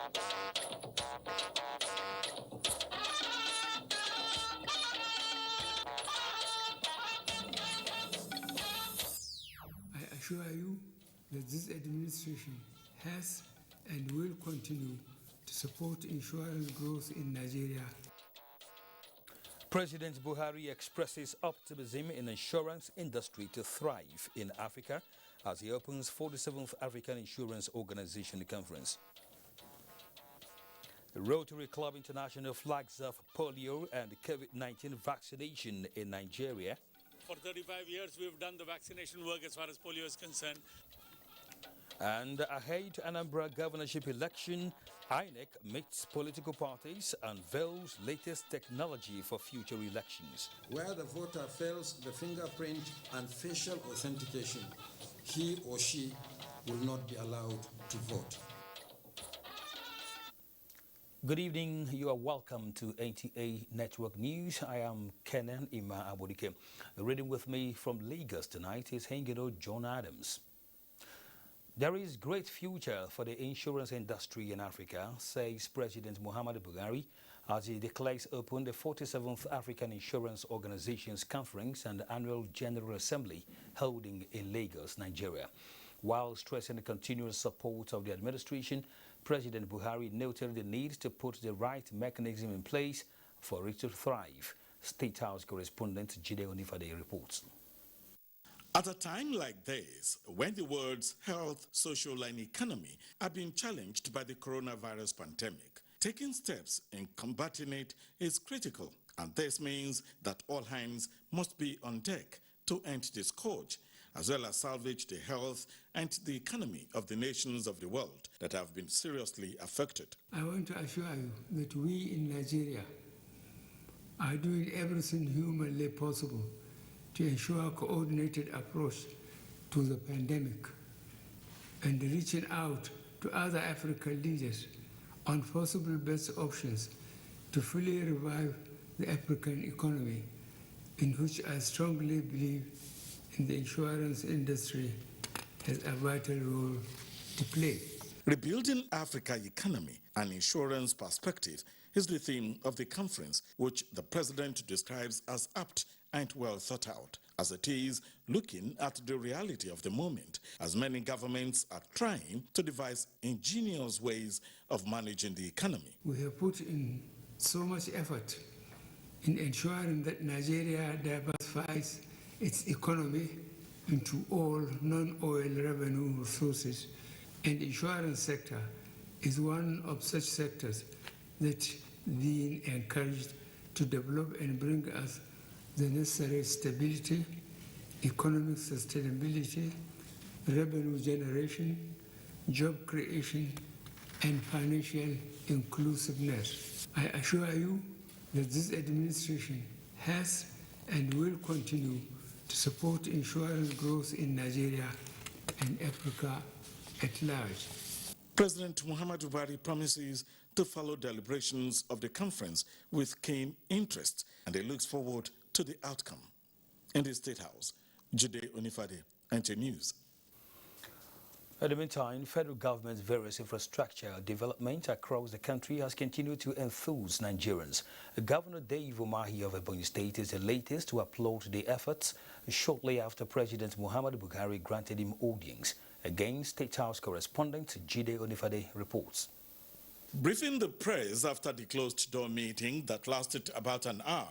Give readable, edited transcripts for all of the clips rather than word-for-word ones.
I assure you that this administration has and will continue to support insurance growth in Nigeria. President Buhari expresses optimism in the insurance industry to thrive in Africa as he opens 47th African Insurance Organization Conference. The Rotary Club International flags off polio and COVID-19 vaccination in Nigeria. For 35 years, we've done the vaccination work as far as polio is concerned. And ahead Anambra governorship election, INEC meets political parties and unveils latest technology for future elections. Where the voter fails the fingerprint and facial authentication, he or she will not be allowed to vote. Good evening. You are welcome to NTA Network News. I am Kenan Ima Abodike. Reading with me from Lagos tonight is Hengino John Adams. There is great future for the insurance industry in Africa, says President Muhammadu Buhari, as he declares open the 47th African Insurance Organizations Conference and Annual General Assembly holding in Lagos, Nigeria. While stressing the continuous support of the administration, President Buhari noted the need to put the right mechanism in place for it to thrive. State House correspondent Jide Onifade reports. At a time like this, when the world's health, social and economy are being challenged by the coronavirus pandemic, taking steps in combating it is critical, and this means that all hands must be on deck to end this scourge, as well as salvage the health and the economy of the nations of the world that have been seriously affected. I want to assure you that we in Nigeria are doing everything humanly possible to ensure a coordinated approach to the pandemic and reaching out to other African leaders on possible best options to fully revive the African economy, in which I strongly believe in the insurance industry has a vital role to play. Rebuilding Africa's economy and insurance perspective is the theme of the conference, which the president describes as apt and well thought out, as it is looking at the reality of the moment, as many governments are trying to devise ingenious ways of managing the economy. We have put in so much effort in ensuring that Nigeria diversifies its economy into all non-oil revenue sources, and the insurance sector is one of such sectors that being encouraged to develop and bring us the necessary stability, economic sustainability, revenue generation, job creation, and financial inclusiveness. I assure you that this administration has and will continue to support insurance growth in Nigeria and Africa at large. President Muhammadu Buhari promises to follow deliberations of the conference with keen interest, and he looks forward to the outcome. In the State House, Jide Onifade, NTA News. In the meantime, federal government's various infrastructure development across the country has continued to enthuse Nigerians. Governor Dave Umahi of Ebonyi State is the latest to applaud the efforts shortly after President Muhammadu Buhari granted him audience. Again, State House correspondent Jide Onifade reports. Briefing the press after the closed-door meeting that lasted about an hour,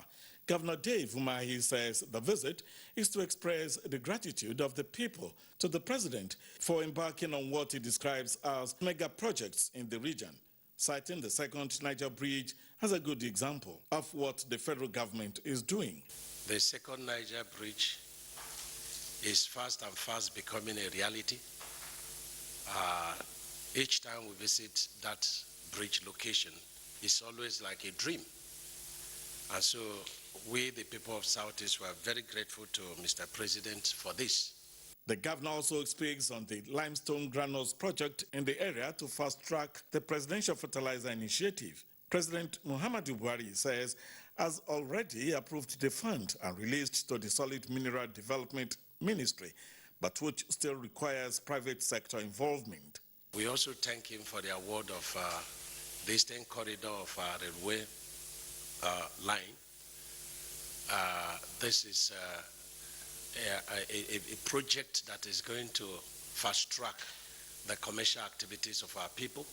Governor Dave Umahi says the visit is to express the gratitude of the people to the president for embarking on what he describes as mega projects in the region, citing the second Niger Bridge as a good example of what the federal government is doing. The second Niger Bridge is fast becoming a reality. Each time we visit that bridge location, it's always like a dream. And so we, the people of Southeast, were very grateful to Mr. President for this. The governor also speaks on the limestone granules project in the area to fast-track the presidential fertilizer initiative. President Muhammadu Buhari says has already approved the fund and released to the Solid Mineral Development Ministry, but which still requires private sector involvement. We also thank him for the award of the eastern corridor of our railway line. This is a project that is going to fast-track the commercial activities of our people.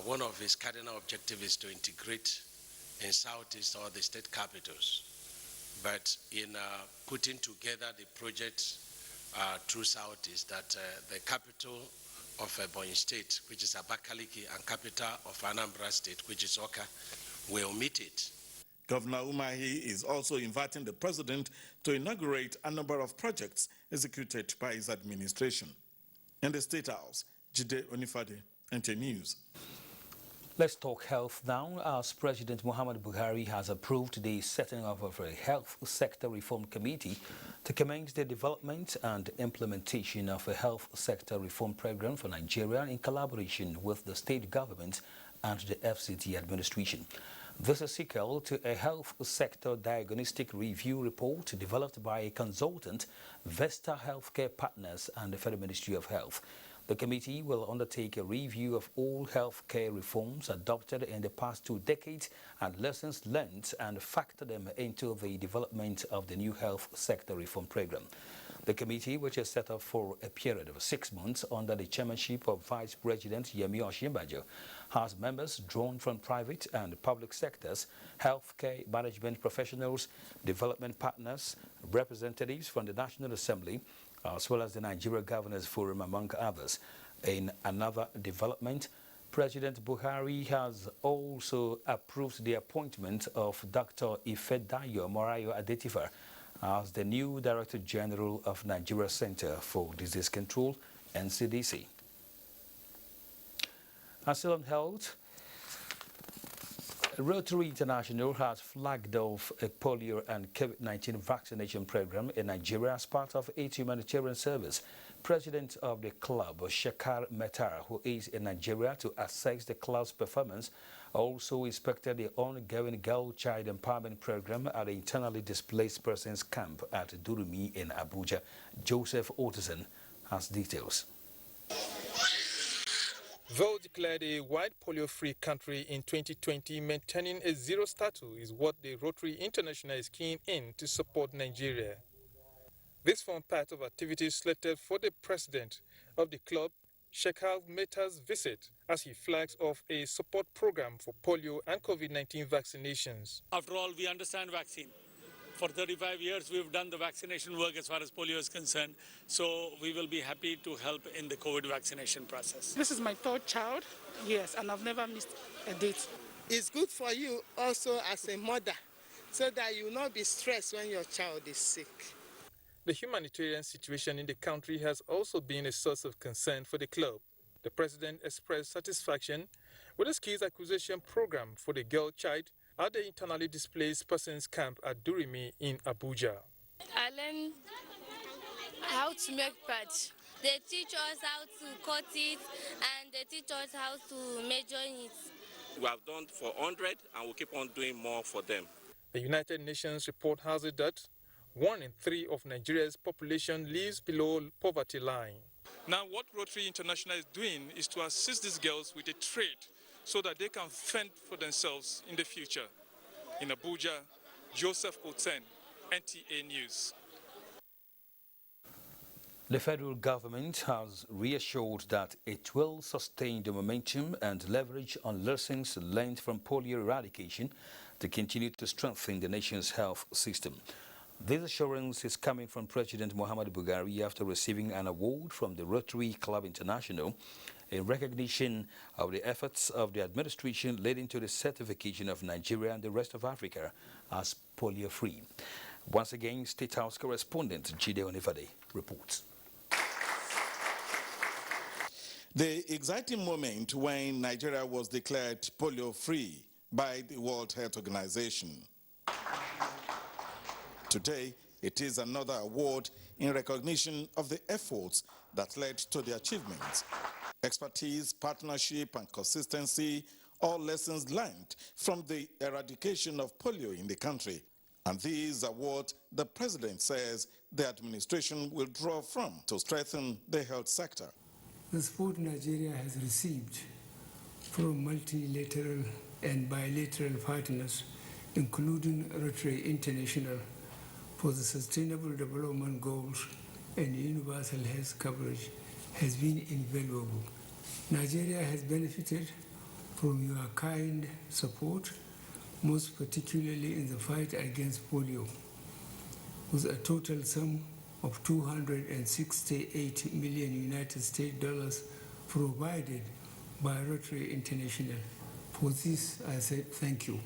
One of its cardinal objectives is to integrate in Southeast all the state capitals. But in putting together the project through Southeast, that the capital of Ebonyi State, which is Abakaliki, and capital of Anambra State, which is Oka, will meet it. Governor Umahi is also inviting the president to inaugurate a number of projects executed by his administration. In the State House, Jide Onifade, NT News. Let's talk health now, as President Muhammadu Buhari has approved the setting up of a health sector reform committee to commence the development and implementation of a health sector reform program for Nigeria in collaboration with the state government and the FCT administration. This is sequel to a health sector diagnostic review report developed by a consultant, Vesta Healthcare Partners and the Federal Ministry of Health. The committee will undertake a review of all healthcare reforms adopted in the past 2 decades and lessons learned and factor them into the development of the new health sector reform program. The committee, which is set up for a period of 6 months under the chairmanship of Vice President Yemi Osinbajo, has members drawn from private and public sectors, healthcare management professionals, development partners, representatives from the National Assembly, as well as the Nigeria Governors Forum, among others. In another development, President Buhari has also approved the appointment of Dr. Ifedayo Morayo Adetifa as the new Director General of Nigeria Center for Disease Control, NCDC. As still on health, Rotary International has flagged off a polio and COVID-19 vaccination program in Nigeria as part of its humanitarian service. President of the club, Shekar Metar, who is in Nigeria to assess the club's performance, also inspected the ongoing girl-child empowerment program at the internally displaced persons camp at Durumi in Abuja. Joseph Otterson has details. Though declared a wide polio-free country in 2020, maintaining a zero status is what the Rotary International is keen in to support Nigeria. This formed part of activities slated for the president of the club, Shekar Metar's visit, as he flags off a support program for polio and COVID-19 vaccinations. After all, we understand vaccine. For 35 years, we've done the vaccination work as far as polio is concerned. So we will be happy to help in the COVID vaccination process. This is my third child, yes, and I've never missed a date. It's good for you also as a mother, so that you will not be stressed when your child is sick. The humanitarian situation in the country has also been a source of concern for the club. The president expressed satisfaction with the skills acquisition program for the girl child at the internally displaced persons camp at Durumi in Abuja. I learned how to make patch. They teach us how to cut it and they teach us how to measure it. We have done for 100 and we'll keep on doing more for them. The United Nations report has it that 1 in 3 of Nigeria's population lives below poverty line. Now what Rotary International is doing is to assist these girls with a trade so that they can fend for themselves in the future. In Abuja, Joseph Oten, NTA News. The federal government has reassured that it will sustain the momentum and leverage on lessons learned from polio eradication to continue to strengthen the nation's health system. This assurance is coming from President Muhammadu Buhari after receiving an award from the Rotary Club International in recognition of the efforts of the administration leading to the certification of Nigeria and the rest of Africa as polio-free. Once again, State House correspondent Jide Onifade reports. The exciting moment when Nigeria was declared polio-free by the World Health Organization. Today, it is another award in recognition of the efforts that led to the achievements. Expertise, partnership, and consistency, all lessons learned from the eradication of polio in the country. And these are what the president says the administration will draw from to strengthen the health sector. The support Nigeria has received from multilateral and bilateral partners, including Rotary International, for the Sustainable Development Goals and universal health coverage has been invaluable. Nigeria has benefited from your kind support, most particularly in the fight against polio, with a total sum of $268 million United States dollars provided by Rotary International. For this, I said thank you.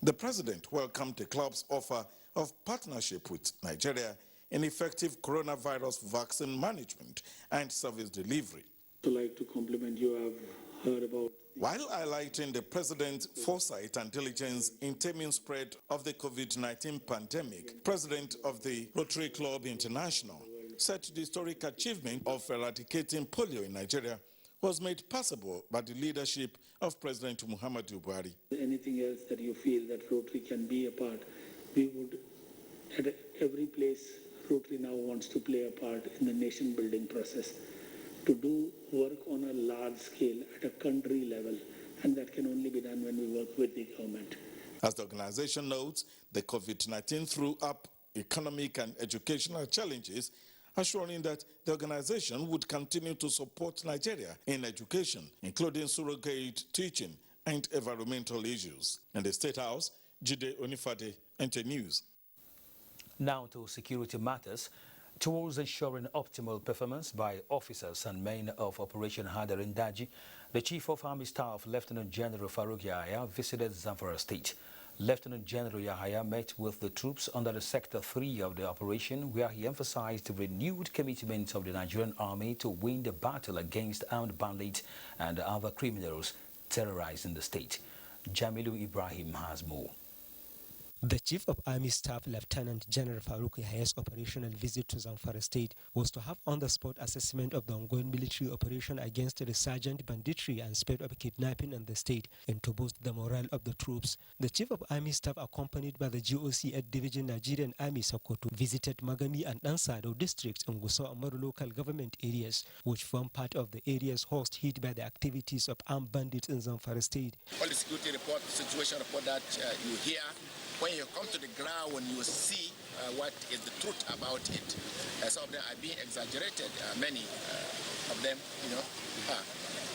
The president welcomed the club's offer of partnership with Nigeria in effective coronavirus vaccine management and service delivery. I'd like to compliment you. I've heard about. While highlighting the president's foresight and diligence in taming spread of the COVID-19 pandemic, President of the Rotary Club International said the historic achievement of eradicating polio in Nigeria was made possible by the leadership of President Muhammadu Buhari. Anything else that you feel that Rotary can be a part, we would, at every place, Rotary now wants to play a part in the nation-building process, to do work on a large scale at a country level, and that can only be done when we work with the government. As the organization notes, the COVID-19 threw up economic and educational challenges, assuring that the organization would continue to support Nigeria in education, including surrogate teaching and environmental issues. In the State House, Jide Onifade, NT News. Now to security matters. Towards ensuring optimal performance by officers and men of Operation Hadarin Daji, the Chief of Army Staff, Lieutenant General Farouk Yahaya, visited Zamfara State. Lieutenant General Yahaya met with the troops under the Sector 3 of the operation, where he emphasized the renewed commitment of the Nigerian Army to win the battle against armed bandits and other criminals terrorizing the state. Jamilu Ibrahim has more. The Chief of Army Staff, Lieutenant General Farouk Yahaya's operational visit to Zamfara State was to have on-the-spot assessment of the ongoing military operation against resurgent banditry and spread of kidnapping in the state and to boost the morale of the troops. The Chief of Army Staff, accompanied by the GOC 8th Division Nigerian Army Sokoto, visited Magami and Ansado districts in Gusau and Maru local government areas, which form part of the areas host hit by the activities of armed bandits in Zamfara State. All the security report, situation report that you hear, when you come to the ground, when you see what is the truth about it, some of them are being exaggerated, many of them,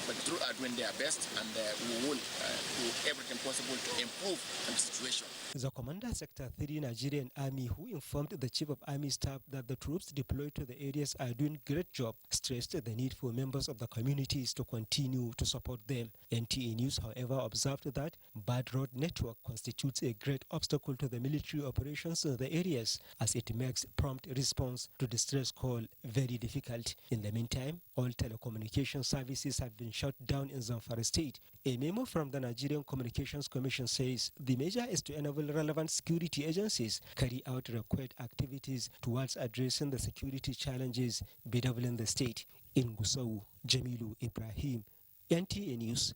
but the truth are doing their best, and we will do everything possible to improve the situation. The Commander Sector 3 Nigerian Army, who informed the Chief of Army Staff that the troops deployed to the areas are doing great job, stressed the need for members of the communities to continue to support them. NTA News, however, observed that bad road network constitutes a great obstacle to the military operations in the areas, as it makes prompt response to distress call very difficult. In the meantime, all telecommunication services have been shut down in Zamfara State. A memo from the Nigerian Communications Commission says the measure is to enable relevant security agencies carry out required activities towards addressing the security challenges bedeviling the state. In Gusau, Jamilu Ibrahim, NTA News.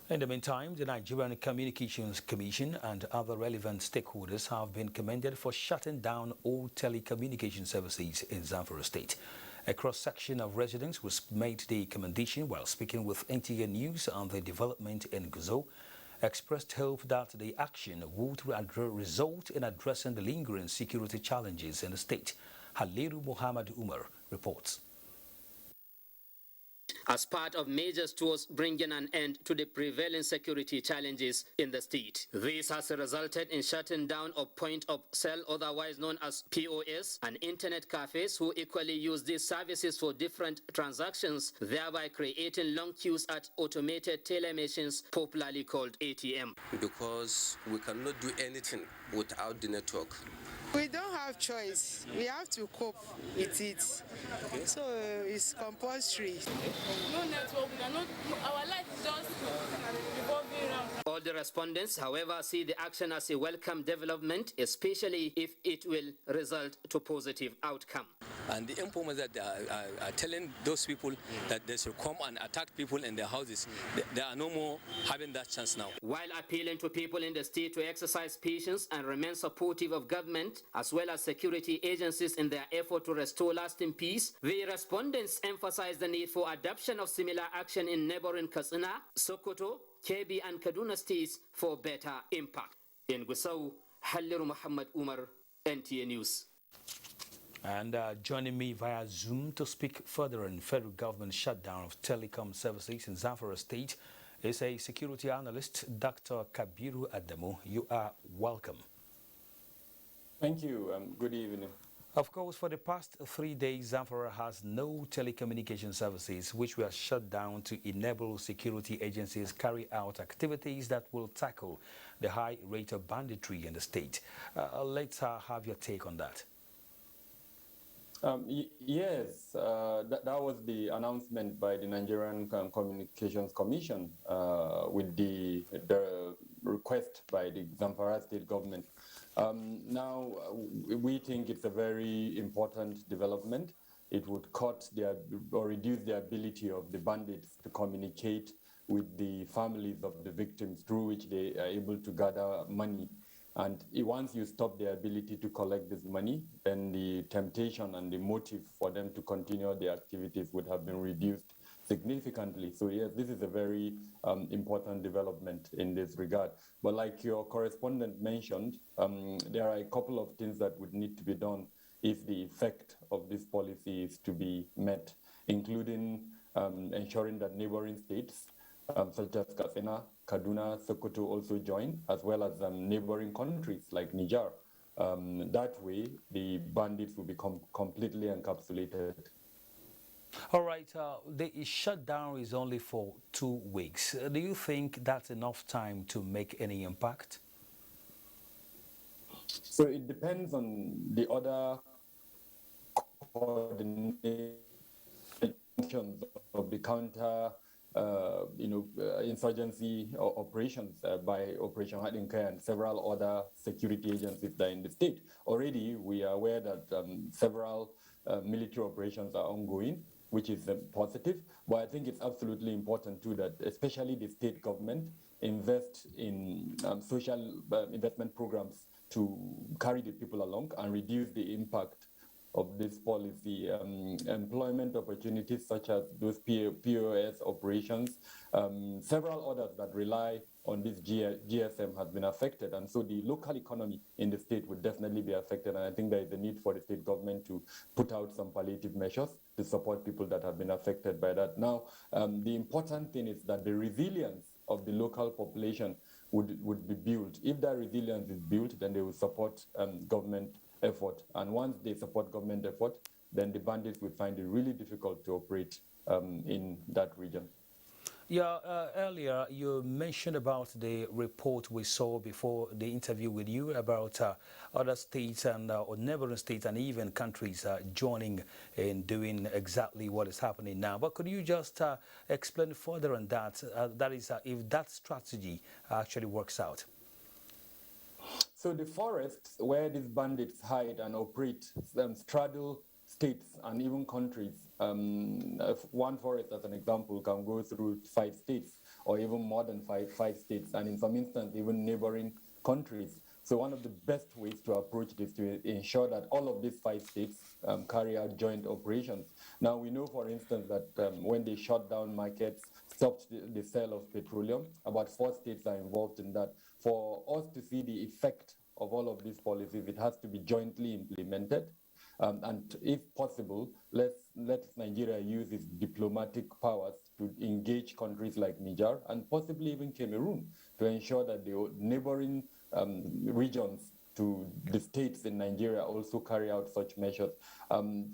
In the meantime, the Nigerian Communications Commission and other relevant stakeholders have been commended for shutting down all telecommunication services in Zamfara State. A cross-section of residents was made the commendation while speaking with NTA News on the development in Gusau, expressed hope that the action would result in addressing the lingering security challenges in the state. Haliru Muhammad Umar reports. As part of measures towards bringing an end to the prevailing security challenges in the state. This has resulted in shutting down of point of sale, otherwise known as POS, and internet cafes who equally use these services for different transactions, thereby creating long queues at automated teller machines, popularly called ATM. Because we cannot do anything without the network. We don't have choice. We have to cope with it. So it's compulsory. No network, we cannot, our life is just revolving around. All the respondents, however, see the action as a welcome development, especially if it will result to positive outcome. And the informers that are telling those people that they should come and attack people in their houses, they are no more having that chance now. While appealing to people in the state to exercise patience and remain supportive of government, as well as security agencies in their effort to restore lasting peace, the respondents emphasized the need for adoption of similar action in neighboring Katsina, Sokoto, Kebbi, and Kaduna states for better impact. In Gusau, Halliru Muhammad Umar, NTA News. And joining me via Zoom to speak further on federal government shutdown of telecom services in Zamfara State is a security analyst, Dr. Kabiru Adamu. You are welcome. Thank you. Good evening. Of course, for the past 3 days, Zamfara has no telecommunication services, which were shut down to enable security agencies carry out activities that will tackle the high rate of banditry in the state. Let's have your take on that. Yes, that was the announcement by the Nigerian Communications Commission with the request by the Zamfara state government. Now, we think it's a very important development. It would cut or reduce the ability of the bandits to communicate with the families of the victims, through which they are able to gather money. And once you stop their ability to collect this money, then the temptation and the motive for them to continue their activities would have been reduced significantly. So yes, this is a very important development in this regard. But like your correspondent mentioned, there are a couple of things that would need to be done if the effect of this policy is to be met, including ensuring that neighboring states such as Katsina, Kaduna, Sokoto also join, as well as neighboring countries like Niger. That way, the bandits will become completely encapsulated. All right, the shutdown is only for 2 weeks. Do you think that's enough time to make any impact? So it depends on the other coordinations of the counter insurgency operations by Operation Hadinka and several other security agencies that are in the state. Already, we are aware that several military operations are ongoing, which is positive. But I think it's absolutely important too that especially the state government invest in social investment programs to carry the people along and reduce the impact of this policy. Employment opportunities such as those POS operations, several others that rely on this GSM has been affected. And so the local economy in the state would definitely be affected. And I think there is a need for the state government to put out some palliative measures to support people that have been affected by that. Now, the important thing is that the resilience of the local population would be built. If that resilience is built, then they will support government effort. And once they support government effort, then the bandits will find it really difficult to operate in that region. Yeah, earlier you mentioned about the report we saw before the interview with you about other states and or neighboring states and even countries joining in doing exactly what is happening now. But could you just explain further on that? That is, if that strategy actually works out. So the forests where these bandits hide and operate straddle states and even countries. One forest, as an example, can go through 5 states or even more than five states, and in some instances, even neighboring countries. So one of the best ways to approach this to ensure that all of these 5 states carry out joint operations. Now, we know, for instance, that when they shut down markets, stopped the sale of petroleum, about 4 states are involved in that. For us to see the effect of all of these policies, it has to be jointly implemented. And if possible, let Nigeria use its diplomatic powers to engage countries like Niger and possibly even Cameroon to ensure that the neighboring regions to the states in Nigeria also carry out such measures.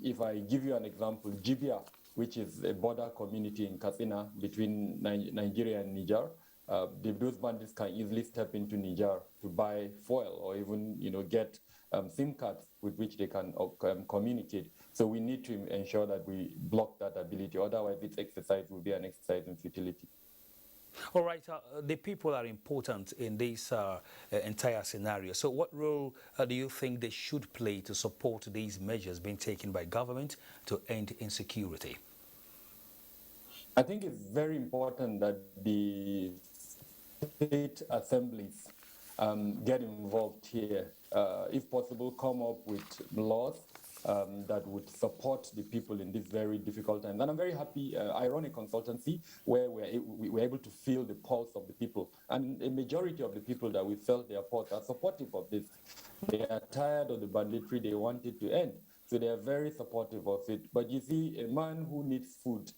If I give you an example, Jibia, which is a border community in Katsina between Nigeria and Niger, those bandits can easily step into Niger to buy fuel or even get SIM cards with which they can communicate. So we need to ensure that we block that ability. Otherwise, this exercise will be an exercise in futility. All right, the people are important in this entire scenario. So what role do you think they should play to support these measures being taken by government to end insecurity? I think it's very important that the state assemblies get involved here. If possible, come up with laws that would support the people in this very difficult time. And I'm very happy, Ironic Consultancy, where we're able to feel the pulse of the people. And a majority of the people that we felt their pulse are supportive of this. They are tired of the banditry, they want it to end. So they are very supportive of it. But you see, a man who needs food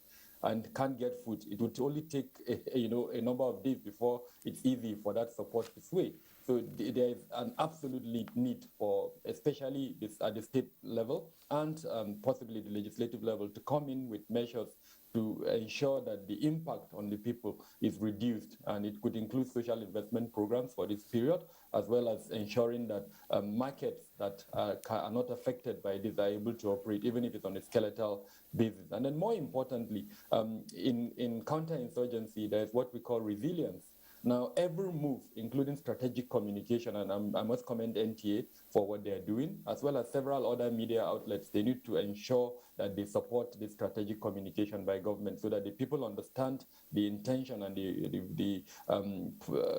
and can't get food, it would only take a number of days before it's easy for that support to sway. So there is an absolute need for, especially at the state level and possibly the legislative level, to come in with measures to ensure that the impact on the people is reduced. And it could include social investment programs for this period, as well as ensuring that markets that are not affected by this are able to operate, even if it's on a skeletal basis. And then more importantly, in counterinsurgency, there's what we call resilience. Now, every move, including strategic communication, and I must commend NTA for what they're doing, as well as several other media outlets, they need to ensure that they support this strategic communication by government so that the people understand the intention and the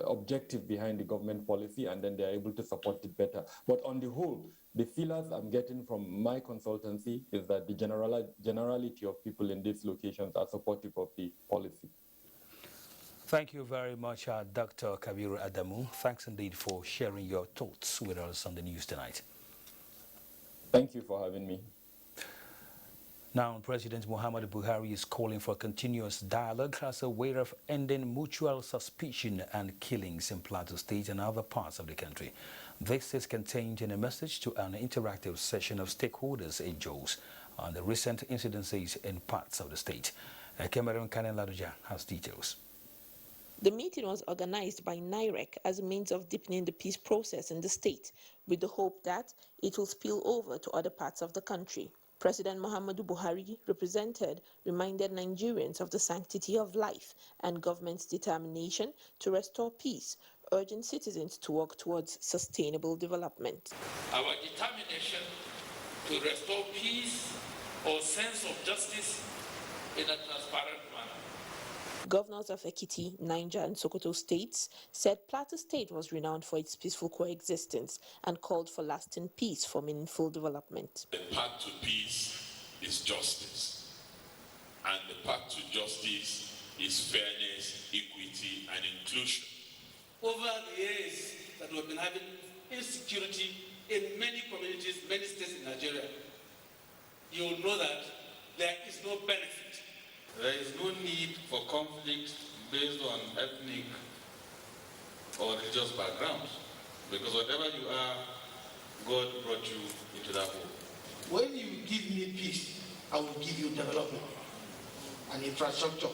objective behind the government policy, and then they're able to support it better. But on the whole, the feelers I'm getting from my consultancy is that the generality of people in these locations are supportive of the policy. Thank you very much, Dr. Kabiru Adamu. Thanks indeed for sharing your thoughts with us on the news tonight. Thank you for having me. Now, President Muhammadu Buhari is calling for continuous dialogue as a way of ending mutual suspicion and killings in Plateau State and other parts of the country. This is contained in a message to an interactive session of stakeholders in Jos on the recent incidences in parts of the state. Cameron Kanen-Ladoja has details. The meeting was organized by NIREC as a means of deepening the peace process in the state, with the hope that it will spill over to other parts of the country. President Muhammadu Buhari reminded Nigerians of the sanctity of life and government's determination to restore peace, urging citizens to work towards sustainable development. Our determination to restore peace or sense of justice in a transparent manner. Governors of Ekiti, Niger, and Sokoto states said Plateau State was renowned for its peaceful coexistence and called for lasting peace for meaningful development. The path to peace is justice, and the path to justice is fairness, equity, and inclusion. Over the years that we've been having insecurity in many communities, many states in Nigeria, you will know that there is no benefit. There is no need for conflict based on ethnic or religious background, because whatever you are, God brought you into that world. When you give me peace, I will give you development and infrastructure.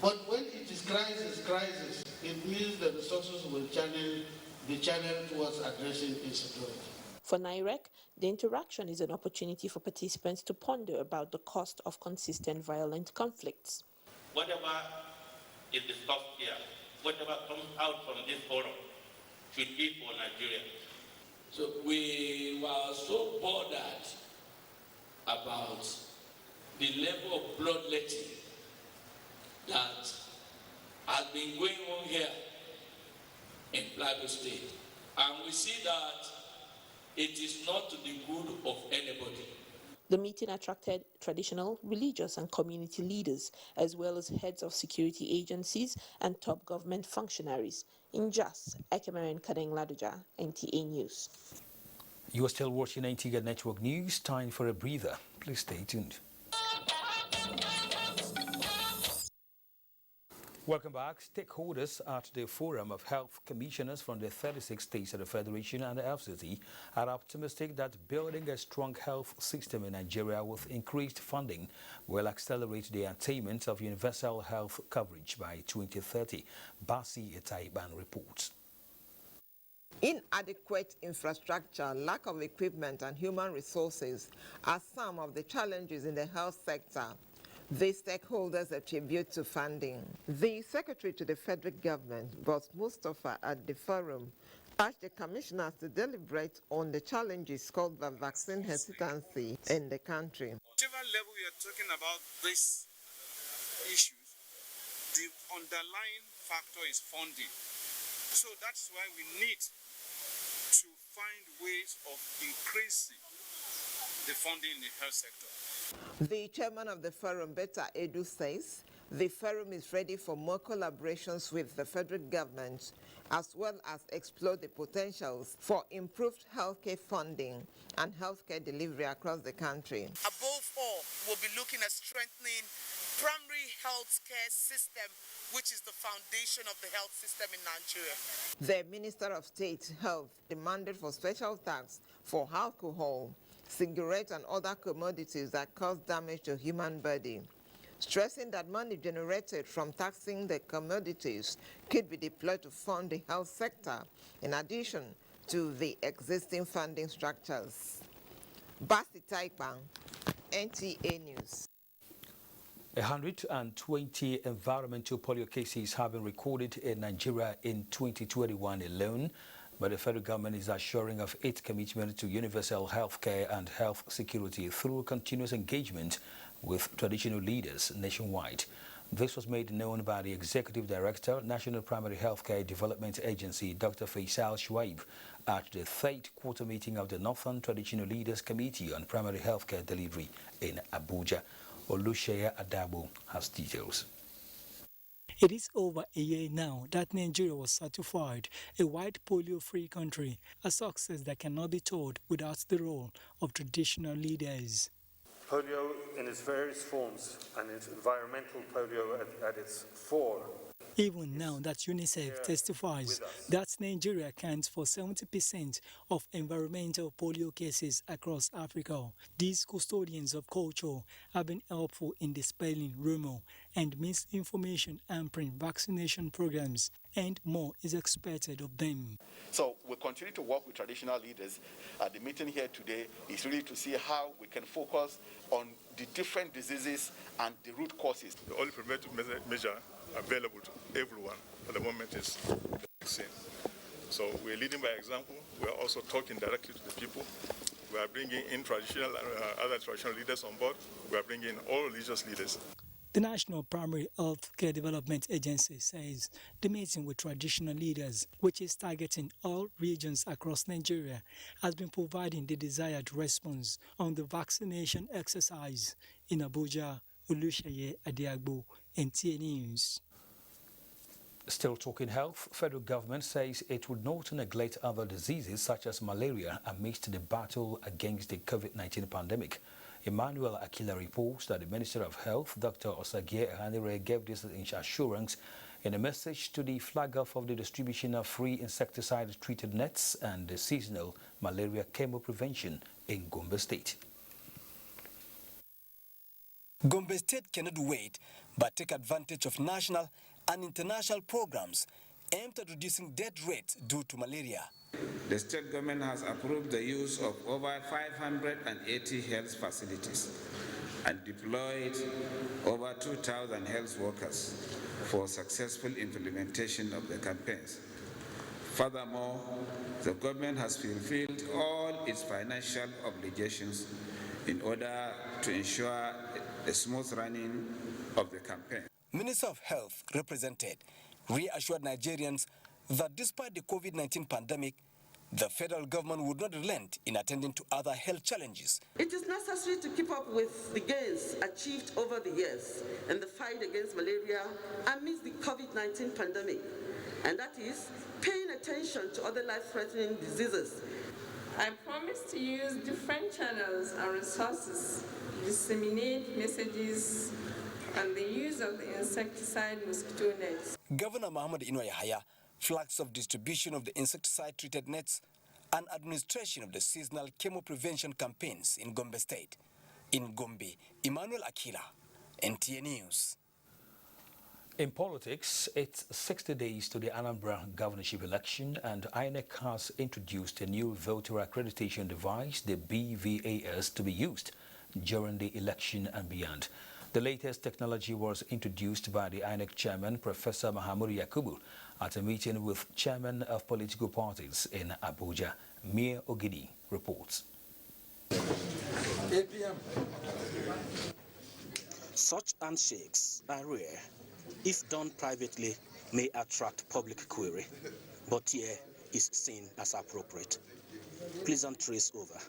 But when it is crisis, it means the resources will be channeled towards addressing insecurity. For NIREC, the interaction is an opportunity for participants to ponder about the cost of consistent violent conflicts. Whatever is discussed here, whatever comes out from this forum, should be for Nigeria. So we were so bothered about the level of bloodletting that has been going on here in Plateau State. And we see that it is not to the good of anybody. The meeting attracted traditional, religious, and community leaders, as well as heads of security agencies and top government functionaries. In Jos, Ekemeren Kadeng-Ladoja, NTA News. You are still watching NTA Network News. Time for a breather. Please stay tuned. Welcome back. Stakeholders at the Forum of Health Commissioners from the 36 states of the Federation and the FCT are optimistic that building a strong health system in Nigeria with increased funding will accelerate the attainment of universal health coverage by 2030. Basi Etaiban reports. Inadequate infrastructure, lack of equipment and human resources are some of the challenges in the health sector. the stakeholders attribute to funding. The Secretary to the Federal Government, Boss Mustafa, at the forum, urged the commissioners to deliberate on the challenges caused by vaccine hesitancy in the country. Whatever level we are talking about these issues, the underlying factor is funding. So that's why we need to find ways of increasing the funding in the health sector. The chairman of the forum, Beta Edu, says the forum is ready for more collaborations with the federal government, as well as explore the potentials for improved healthcare funding and healthcare delivery across the country. Above all, we'll be looking at strengthening primary healthcare system, which is the foundation of the health system in Nigeria. The Minister of State Health demanded for special tax for alcohol, cigarettes and other commodities that cause damage to human body, stressing that money generated from taxing the commodities could be deployed to fund the health sector, in addition to the existing funding structures. Basti Taipang, NTA News. 120 environmental polio cases have been recorded in Nigeria in 2021 alone, but the federal government is assuring of its commitment to universal health care and health security through continuous engagement with traditional leaders nationwide. This was made known by the Executive Director, National Primary Healthcare Development Agency, Dr. Faisal Shuaib, at the third quarter meeting of the Northern Traditional Leaders Committee on Primary Healthcare Delivery in Abuja. Oluseya Adabo has details. It is over a year now that Nigeria was certified a white polio-free country, a success that cannot be told without the role of traditional leaders. Polio in its various forms and its environmental polio at its fore. Even now that UNICEF testifies that Nigeria accounts for 70% of environmental polio cases across Africa, these custodians of culture have been helpful in dispelling rumor and misinformation hampering vaccination programs, and more is expected of them. So we'll continue to work with traditional leaders. The meeting here today is really to see how we can focus on the different diseases and the root causes. The only preventive measure available to everyone at the moment is the vaccine. So we're leading by example. We're also talking directly to the people. We are bringing in traditional other traditional leaders on board. We are bringing in all religious leaders. The National Primary Healthcare Development Agency says the meeting with traditional leaders, which is targeting all regions across Nigeria, has been providing the desired response on the vaccination exercise. In Abuja, Oluseya Adabo, NTA News. Still talking health, federal government says it would not neglect other diseases such as malaria amidst the battle against the COVID-19 pandemic. Emmanuel Akila reports that the Minister of Health, Dr. Osagie Ehanire, gave this assurance in a message to the flag-off of the distribution of free insecticide-treated nets and the seasonal malaria chemo prevention in Gombe State. Gombe State cannot wait but take advantage of national and international programs aimed at reducing death rates due to malaria. The state government has approved the use of over 580 health facilities and deployed over 2,000 health workers for successful implementation of the campaigns. Furthermore, the government has fulfilled all its financial obligations in order to ensure the smooth running of the campaign. Minister of Health represented reassured Nigerians that despite the COVID-19 pandemic, the federal government would not relent in attending to other health challenges. It is necessary to keep up with the gains achieved over the years in the fight against malaria amidst the COVID-19 pandemic, and that is paying attention to other life-threatening diseases. I promise to use different channels and resources to disseminate messages on the use of the insecticide mosquito nets. Governor Muhammad Ino Yahaya flags off distribution of the insecticide-treated nets and administration of the seasonal chemo prevention campaigns in Gombe State. In Gombe, Emmanuel Akila, NTA News. In politics, it's 60 days to the Anambra governorship election, and INEC has introduced a new voter accreditation device, the BVAS, to be used during the election and beyond. The latest technology was introduced by the INEC chairman, Professor Mahamudu Yakubu, at a meeting with chairmen of political parties in Abuja. Mia Ogidi reports. Such handshakes are rare. If done privately, may attract public query, but here is seen as appropriate. Pleasantries over.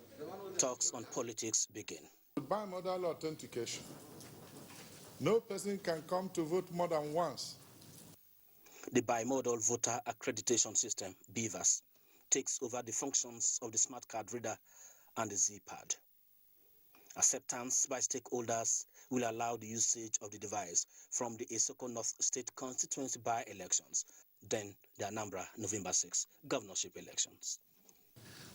Talks on politics begin. Bimodal authentication. No person can come to vote more than once. The bimodal voter accreditation system, BVAS, takes over the functions of the smart card reader and the Z-pad. Acceptance by stakeholders will allow the usage of the device from the Isoko North State constituency by-elections, then the Anambra November 6 governorship elections.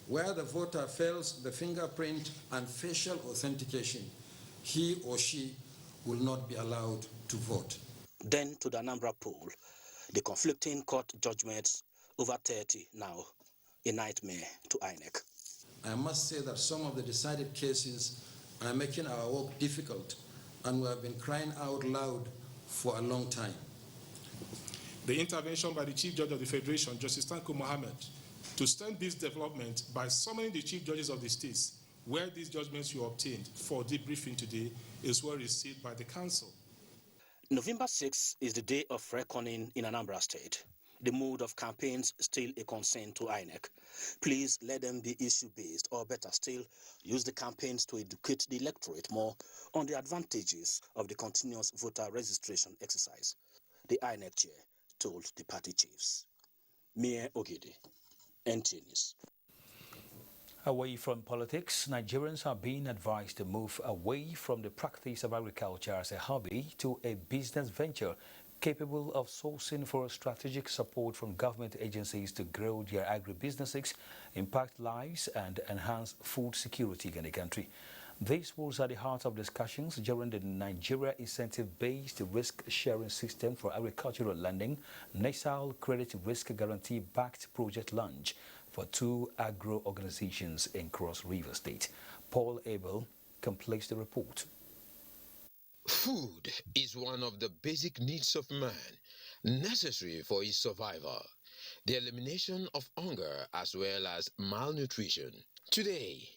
Where the voter fails the fingerprint and facial authentication, he or she will not be allowed to vote. Then to the Anambra poll, the conflicting court judgments, over 30 now, a nightmare to INEC. I must say that some of the decided cases are making our work difficult, and we have been crying out loud for a long time. The intervention by the Chief Judge of the Federation, Justice Tanko Mohammed, to stem this development by summoning the Chief Judges of the states where these judgments were obtained for debriefing today is well received by the Council. November 6 is the day of reckoning in Anambra State. The mood of campaigns still a concern to INEC. Please let them be issue-based, or better still, use the campaigns to educate the electorate more on the advantages of the continuous voter registration exercise, the INEC chair told the party chiefs. Mia Ogidi, NT News. Away from politics, Nigerians are being advised to move away from the practice of agriculture as a hobby to a business venture capable of sourcing for strategic support from government agencies to grow their agribusinesses, impact lives and enhance food security in the country. This was at the heart of discussions during the Nigeria Incentive-Based Risk-Sharing System for Agricultural Lending, Nasal Credit Risk Guarantee-backed project launch for 2 agro organizations in Cross River State. Paul Abel completes the report. Food is one of the basic needs of man, necessary for his survival, the elimination of hunger as well as malnutrition. Today,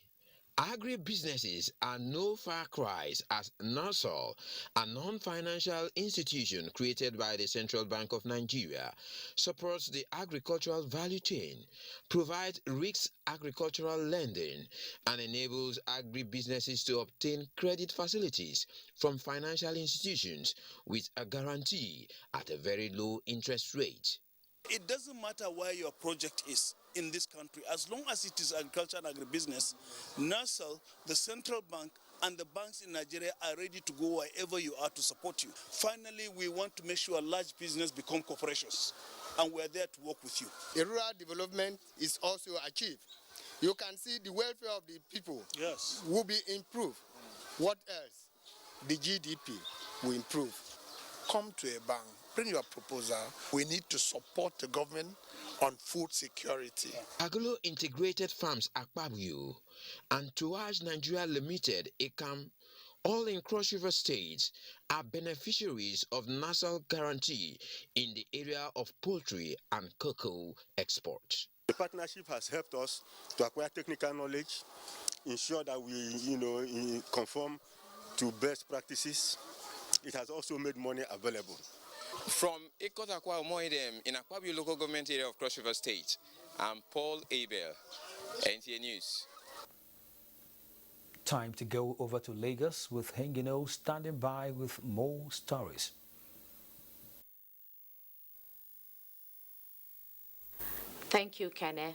agribusinesses are no far cries as NASAL, a non-financial institution created by the Central Bank of Nigeria, supports the agricultural value chain, provides risk agricultural lending, and enables agribusinesses to obtain credit facilities from financial institutions with a guarantee at a very low interest rate. It doesn't matter where your project is in this country, as long as it is agriculture and agribusiness, NASAL, the central bank, and the banks in Nigeria are ready to go wherever you are to support you. Finally, we want to make sure large business become corporations, and we're there to work with you. The rural development is also achieved. You can see the welfare of the people will be improved. What else? The GDP will improve. Come to a bank, bring your proposal. We need to support the government on food security. Agro Integrated Farms Akpabio and Tuaj Nigeria Limited, ECAM, all in Cross River State, are beneficiaries of NASAL guarantee in the area of poultry and cocoa export. The partnership has helped us to acquire technical knowledge, ensure that we, conform to best practices. It has also made money available. From Ekotakwa Moidem in Akpabio local government area of Cross River State, I'm Paul Abel, NTA News. Time to go over to Lagos with Hengino standing by with more stories. Thank you, Kene.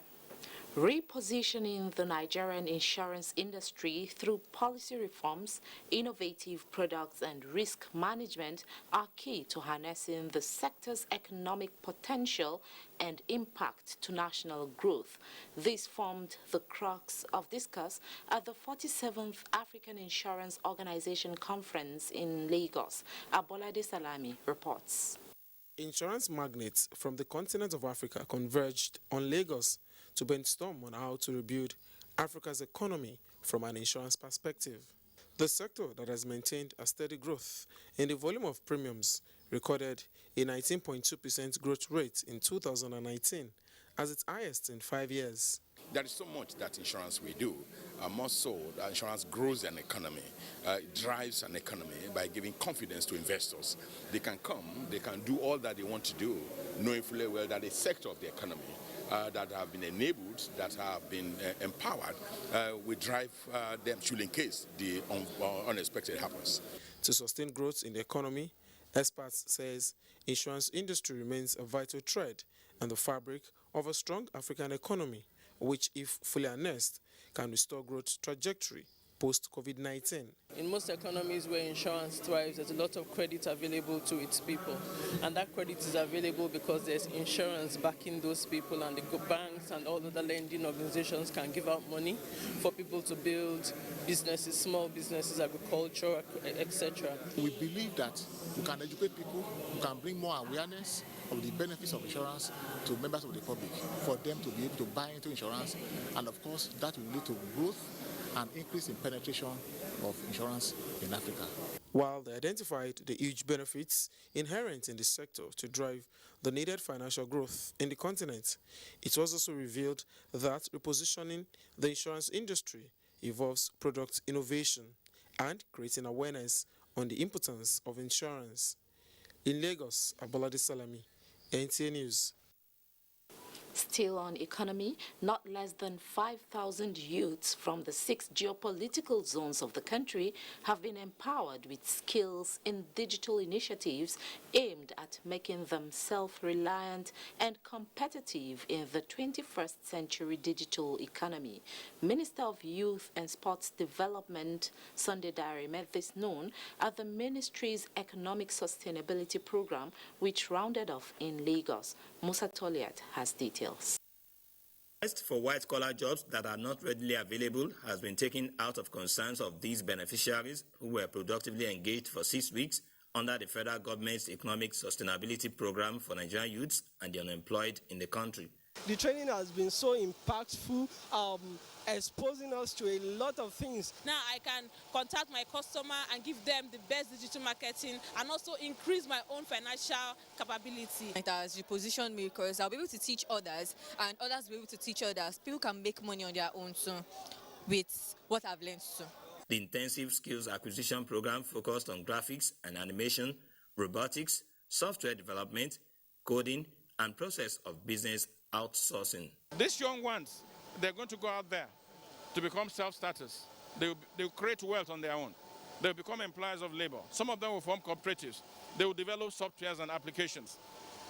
Repositioning the Nigerian insurance industry through policy reforms, innovative products and risk management are key to harnessing the sector's economic potential and impact to national growth. This formed the crux of discourse at the 47th African Insurance Organization Conference in Lagos. Abolade Salami reports. Insurance magnates from the continent of Africa converged on Lagos to brainstorm on how to rebuild Africa's economy from an insurance perspective. The sector that has maintained a steady growth in the volume of premiums recorded a 19.2% growth rate in 2019 as its highest in 5 years. There is so much that insurance will do. More so, insurance grows an economy, drives an economy by giving confidence to investors. They can come, they can do all that they want to do, knowing fully well that a sector of the economy that have been enabled, that have been empowered, will drive them should in case the unexpected happens. To sustain growth in the economy, experts says insurance industry remains a vital thread in the fabric of a strong African economy, which, if fully harnessed, can restore growth trajectory post-COVID-19. In most economies where insurance thrives, there's a lot of credit available to its people. And that credit is available because there's insurance backing those people, and the banks and all other lending organizations can give out money for people to build businesses, small businesses, agriculture, etc. We believe that we can educate people, we can bring more awareness of the benefits of insurance to members of the public, for them to be able to buy into insurance, and of course that will lead to growth and increase in penetration of insurance in Africa. While they identified the huge benefits inherent in the sector to drive the needed financial growth in the continent, it was also revealed that repositioning the insurance industry involves product innovation and creating awareness on the importance of insurance. In Lagos, Abolade Salami, NTA News. Still on economy, not less than 5,000 youths from the 6 geopolitical zones of the country have been empowered with skills in digital initiatives aimed at making them self-reliant and competitive in the 21st century digital economy. Minister of Youth and Sports Development, Sunday Diary, met this noon at the ministry's Economic Sustainability Program, which rounded off in Lagos. Musa Toliat has details. Quest for white-collar jobs that are not readily available has been taken out of concerns of these beneficiaries who were productively engaged for 6 weeks under the federal government's Economic Sustainability Program for Nigerian youths and the unemployed in the country. The training has been so impactful, exposing us to a lot of things. Now I can contact my customer and give them the best digital marketing and also increase my own financial capability. It has repositioned me because I'll be able to teach others and others will be able to teach others. People can make money on their own too with what I've learned too. The intensive skills acquisition program focused on graphics and animation, robotics, software development, coding, and process of business outsourcing. These young ones, they're going to go out there to become self-starters. They'll create wealth on their own. They'll become employers of labor. Some of them will form cooperatives. They will develop softwares and applications.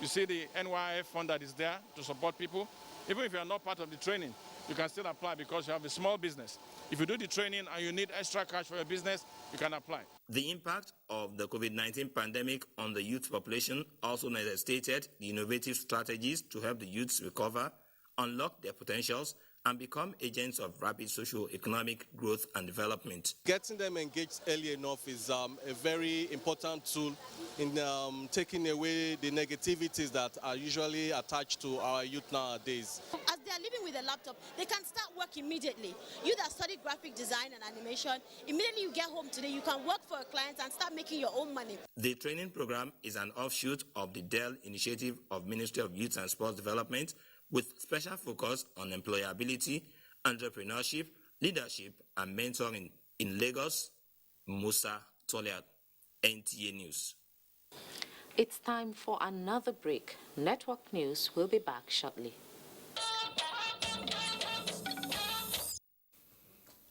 You see the NYF fund that is there to support people. Even if you are not part of the training, you can still apply because you have a small business. If you do the training and you need extra cash for your business, you can apply. The impact of the COVID-19 pandemic on the youth population also necessitated the innovative strategies to help the youths recover, unlock their potentials, and become agents of rapid socio-economic growth and development. Getting them engaged early enough is a very important tool in taking away the negativities that are usually attached to our youth nowadays. As they are living with a laptop, they can start work immediately. You that study graphic design and animation, immediately you get home today, you can work for a client and start making your own money. The training program is an offshoot of the DEL initiative of Ministry of Youth and Sports Development, with special focus on employability, entrepreneurship, leadership, and mentoring. In Lagos, Musa Toliat, NTA News. It's time for another break. Network News will be back shortly.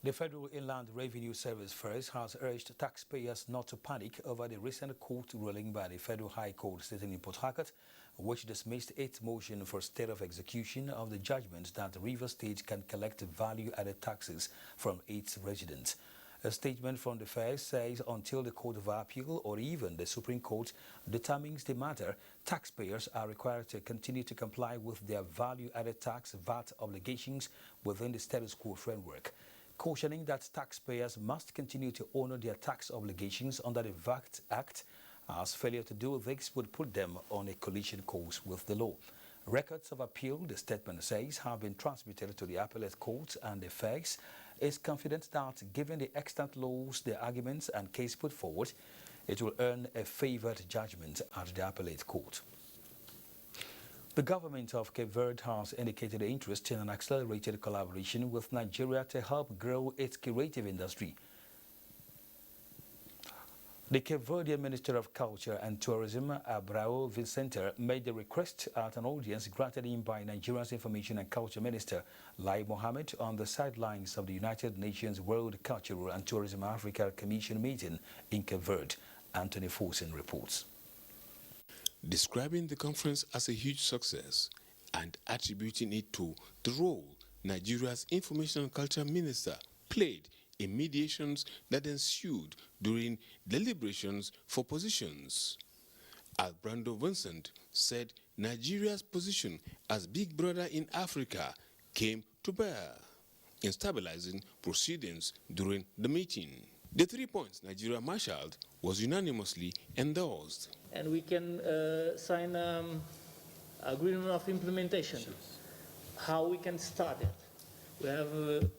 The Federal Inland Revenue Service first has urged taxpayers not to panic over the recent court ruling by the Federal High Court sitting in Port Harcourt, which dismissed its motion for state of execution of the judgment that the River State can collect value-added taxes from its residents. A statement from the fair says until the Court of Appeal or even the Supreme Court determines the matter, taxpayers are required to continue to comply with their value-added tax VAT obligations within the status quo framework, cautioning that taxpayers must continue to honor their tax obligations under the VAT Act, as failure to do this would put them on a collision course with the law. Records of appeal, the statement says, have been transmitted to the appellate court and the facts, is confident that, given the extant laws, the arguments and case put forward, it will earn a favored judgment at the appellate court. The government of Cape Verde has indicated interest in an accelerated collaboration with Nigeria to help grow its creative industry. The Cape Verdean Minister of Culture and Tourism, Abrao Vicente, made the request at an audience granted him by Nigeria's Information and Culture Minister, Lai Mohammed, on the sidelines of the United Nations World Cultural and Tourism Africa Commission meeting in Cape Verde. Anthony Forsen reports. Describing the conference as a huge success and attributing it to the role Nigeria's Information and Culture Minister played in mediations that ensued during deliberations for positions. Albrando Vincent said Nigeria's position as big brother in Africa came to bear in stabilizing proceedings during the meeting. The 3 points Nigeria marshaled was unanimously endorsed. And we can sign agreement of implementation, how we can start it. We have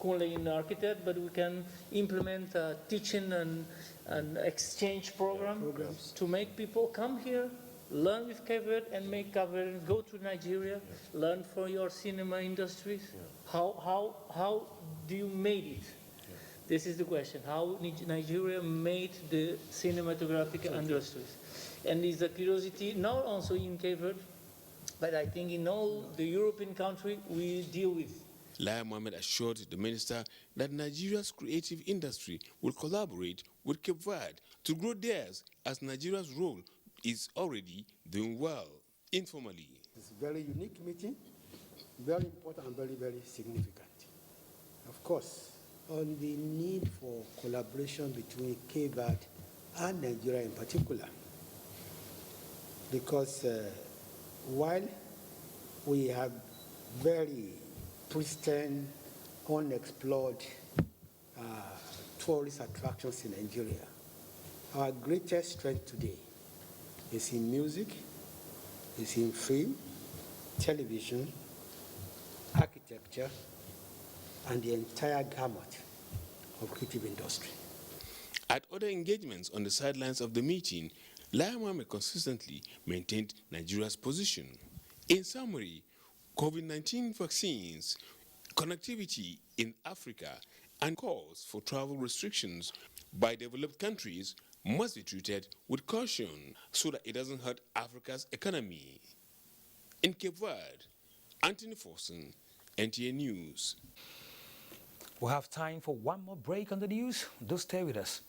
currently an architect, but we can implement a teaching and exchange programs to make people come here, learn with Cape Verde, and make Cape Verde go to Nigeria, learn from your cinema industries. How do you make it? This is the question. How Nigeria made the cinematographic industries? And it's a curiosity not also in Cape Verde, but I think in all the European countries we deal with. Lai Mohammed assured the minister that Nigeria's creative industry will collaborate with Cape Verde to grow theirs, as Nigeria's role is already doing well informally. It's a very unique meeting, very important and very, very significant. Of course, on the need for collaboration between Cape Verde and Nigeria in particular, because while we have very pristine, unexplored tourist attractions in Nigeria, our greatest strength today is in music, is in film, television, architecture, and the entire gamut of creative industry. At other engagements on the sidelines of the meeting, Lai Mohammed consistently maintained Nigeria's position. In summary, COVID-19 vaccines, connectivity in Africa, and calls for travel restrictions by developed countries must be treated with caution so that it doesn't hurt Africa's economy. In Cape Verde, Anthony Forsen, NTA News. We have time for one more break on the news. Do stay with us.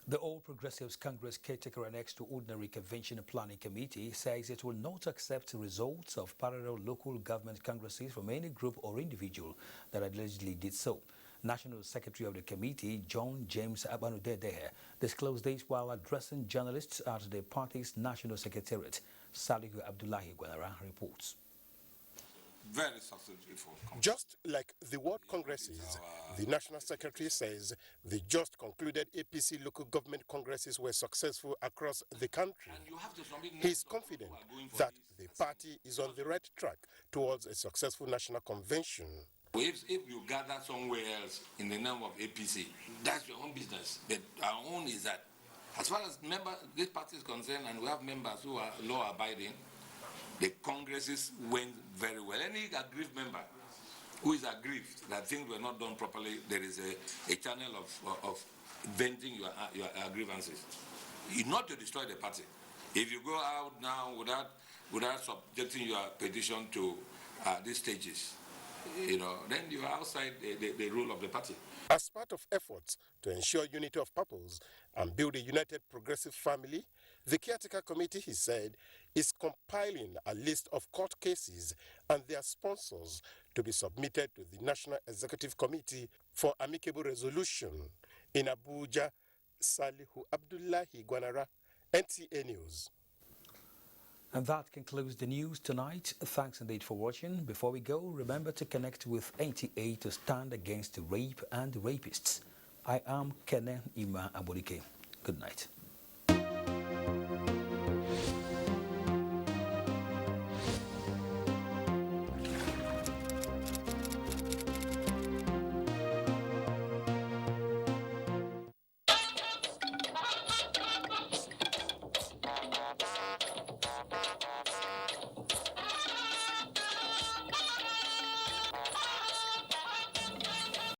The All Progressives Congress caretaker and extraordinary convention planning committee says it will not accept results of parallel local government congresses from any group or individual that allegedly did so. National Secretary of the committee, John James Abanudedehe, disclosed this while addressing journalists at the party's National Secretariat. Salihu Abdullahi Gwanara reports. Very substantive for just like the World Congresses, the National Secretary says the just concluded APC local government congresses were successful across the country. He is confident that the party is on the right track towards a successful national convention. If you gather somewhere else in the name of APC, that's your own business. But our own is that, as far as this party is concerned, and we have members who are law-abiding, the congresses went very well. Any aggrieved member who is aggrieved that things were not done properly, there is a channel of venting your grievances. Not to destroy the party. If you go out now without subjecting your petition to these stages, then you are outside the rule of the party. As part of efforts to ensure unity of purpose and build a united progressive family, the caretaker committee, he said, is compiling a list of court cases and their sponsors to be submitted to the National Executive Committee for amicable resolution. In Abuja, Salihu Abdullahi Gwanara, NTA News. And that concludes the news tonight. Thanks indeed for watching. Before we go, remember to connect with NTA to stand against rape and rapists. I am Kenen Ima Abodike. Good night.